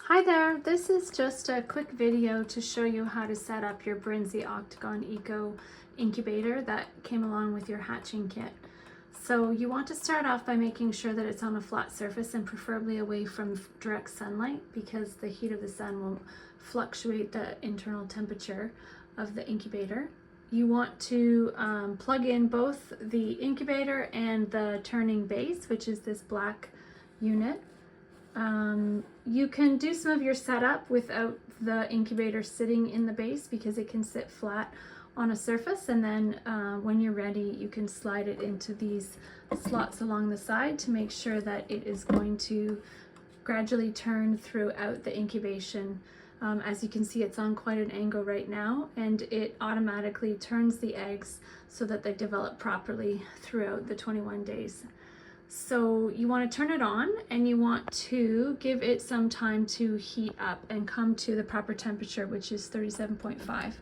Hi there, this is just a quick video to show you how to set up your Brinsea Octagon Eco Incubator that came along with your hatching kit. So you want to start off by making sure that it's on a flat surface and preferably away from direct sunlight, because the heat of the sun will fluctuate the internal temperature of the incubator. You want to plug in both the incubator and the turning base, which is this black unit. You can do some of your setup without the incubator sitting in the base because it can sit flat on a surface, and then when you're ready you can slide it into these slots along the side to make sure that it is going to gradually turn throughout the incubation. As you can see, it's on quite an angle right now, and it automatically turns the eggs so that they develop properly throughout the 21 days. So you want to turn it on and you want to give it some time to heat up and come to the proper temperature, which is 37.5.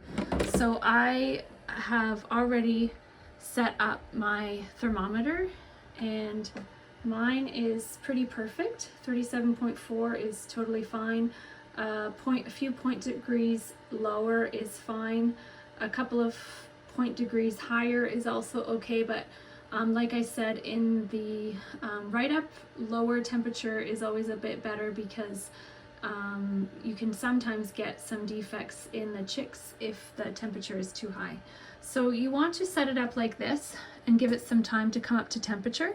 So I have already set up my thermometer and mine is pretty perfect. 37.4 is totally fine. A few point degrees lower is fine. A couple of point degrees higher is also okay, but like I said, in the right up lower temperature is always a bit better because you can sometimes get some defects in the chicks if the temperature is too high. So you want to set it up like this and give it some time to come up to temperature.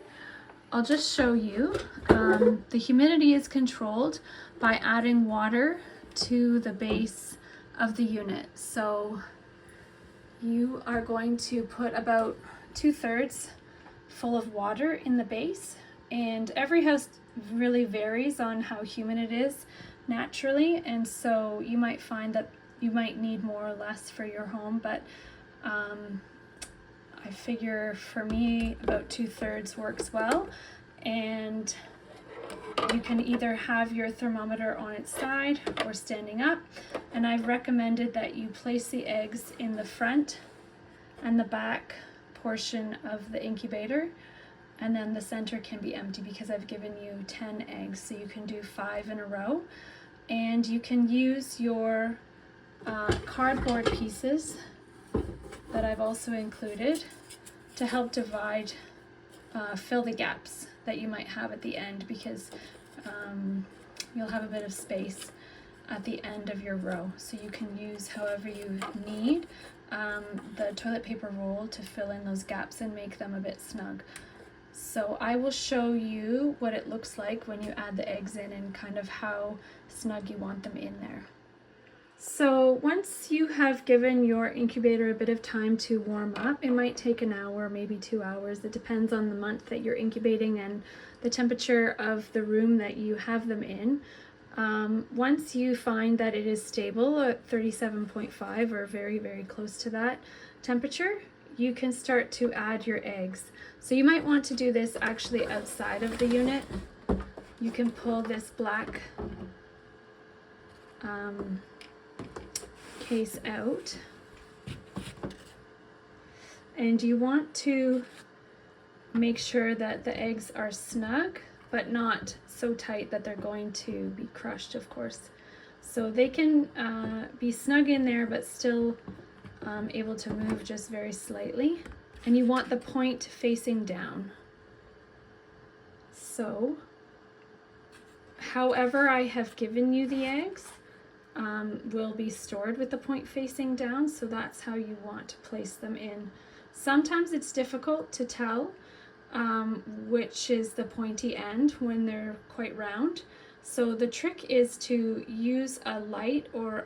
I'll just show you. The humidity is controlled by adding water to the base of the unit. So you are going to put about 2/3 full of water in the base, and every house really varies on how humid it is naturally, and so you might find that you might need more or less for your home, but I figure for me about 2/3 works well. And you can either have your thermometer on its side or standing up, and I've recommended that you place the eggs in the front and the back portion of the incubator, and then the center can be empty because I've given you 10 eggs, so you can do 5 in a row. And you can use your cardboard pieces that I've also included to help divide, fill the gaps that you might have at the end, because you'll have a bit of space at the end of your row, so you can use however you need the toilet paper roll to fill in those gaps and make them a bit snug. So I will show you what it looks like when you add the eggs in and kind of how snug you want them in there. So once you have given your incubator a bit of time to warm up, it might take an hour, maybe 2 hours. It depends on the month that you're incubating and the temperature of the room that you have them in. Once you find that it is stable at 37.5 or very, very close to that temperature, you can start to add your eggs. So you might want to do this actually outside of the unit. You can pull this black case out, and you want to make sure that the eggs are snug but not so tight that they're going to be crushed, of course. So they can be snug in there but still able to move just very slightly. And you want the point facing down. So however I have given you the eggs will be stored with the point facing down, so that's how you want to place them in. Sometimes it's difficult to tell which is the pointy end when they're quite round. So the trick is to use a light or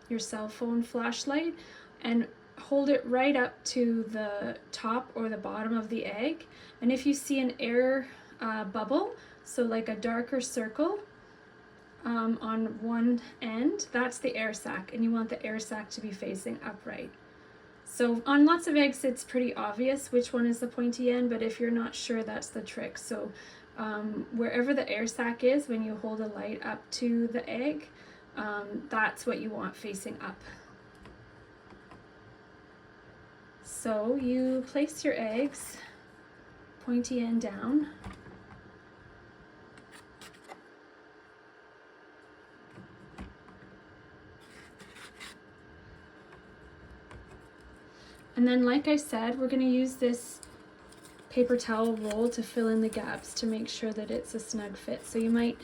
your cell phone flashlight and hold it right up to the top or the bottom of the egg. And if you see an air bubble, so like a darker circle on one end, that's the air sac, and you want the air sac to be facing upright. So on lots of eggs it's pretty obvious which one is the pointy end, but if you're not sure, that's the trick. So wherever the air sac is, when you hold a light up to the egg, that's what you want facing up. So you place your eggs pointy end down, And then, like I said, we're going to use this paper towel roll to fill in the gaps to make sure that it's a snug fit. So you might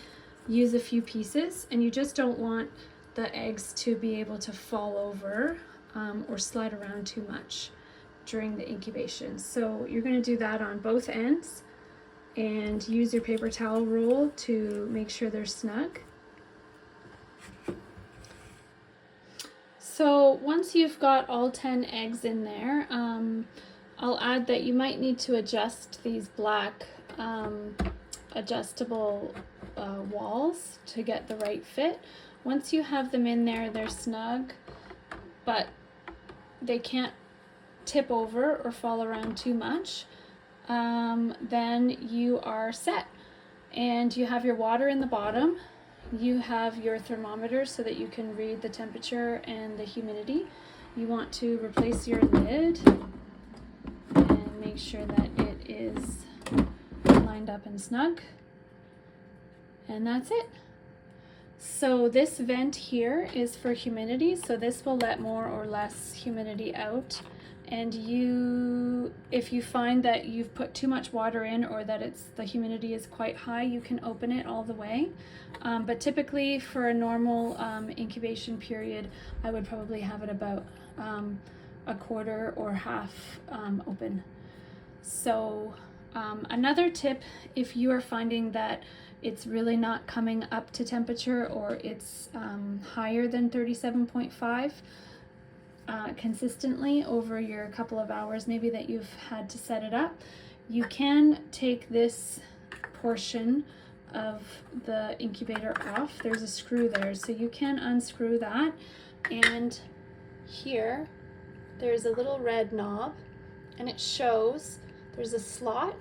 use a few pieces, and you just don't want the eggs to be able to fall over or slide around too much during the incubation. So you're going to do that on both ends and use your paper towel roll to make sure they're snug. So once you've got all 10 eggs in there, I'll add that you might need to adjust these black adjustable walls to get the right fit. Once you have them in there, they're snug, but they can't tip over or fall around too much. Then you are set. And you have your water in the bottom. You have your thermometer so that you can read the temperature and the humidity. You want to replace your lid and make sure that it is lined up and snug. And that's it. So this vent here is for humidity, so this will let more or less humidity out. And if you find that you've put too much water in or that the humidity is quite high, you can open it all the way. But typically for a normal incubation period, I would probably have it about a quarter or half open. So another tip, if you are finding that it's really not coming up to temperature or it's higher than 37.5, consistently over your couple of hours maybe that you've had to set it up, you can take this portion of the incubator off. There's a screw there, so you can unscrew that, and here there's a little red knob and it shows there's a slot,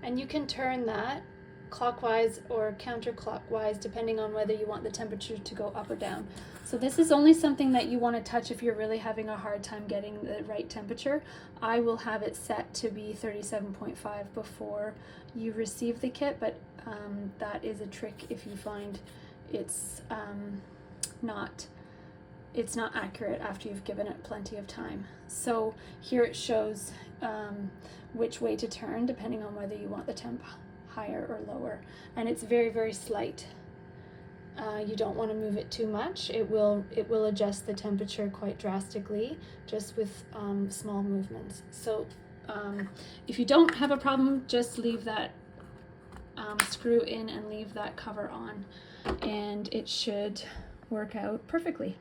and you can turn that clockwise or counterclockwise depending on whether you want the temperature to go up or down. So this is only something that you want to touch if you're really having a hard time getting the right temperature. I will have it set to be 37.5 before you receive the kit, but that is a trick if you find it's not accurate after you've given it plenty of time. So here it shows which way to turn depending on whether you want the temp higher or lower, and it's very, very slight. You don't want to move it too much. It will adjust the temperature quite drastically just with small movements. So if you don't have a problem, just leave that screw in and leave that cover on, and it should work out perfectly.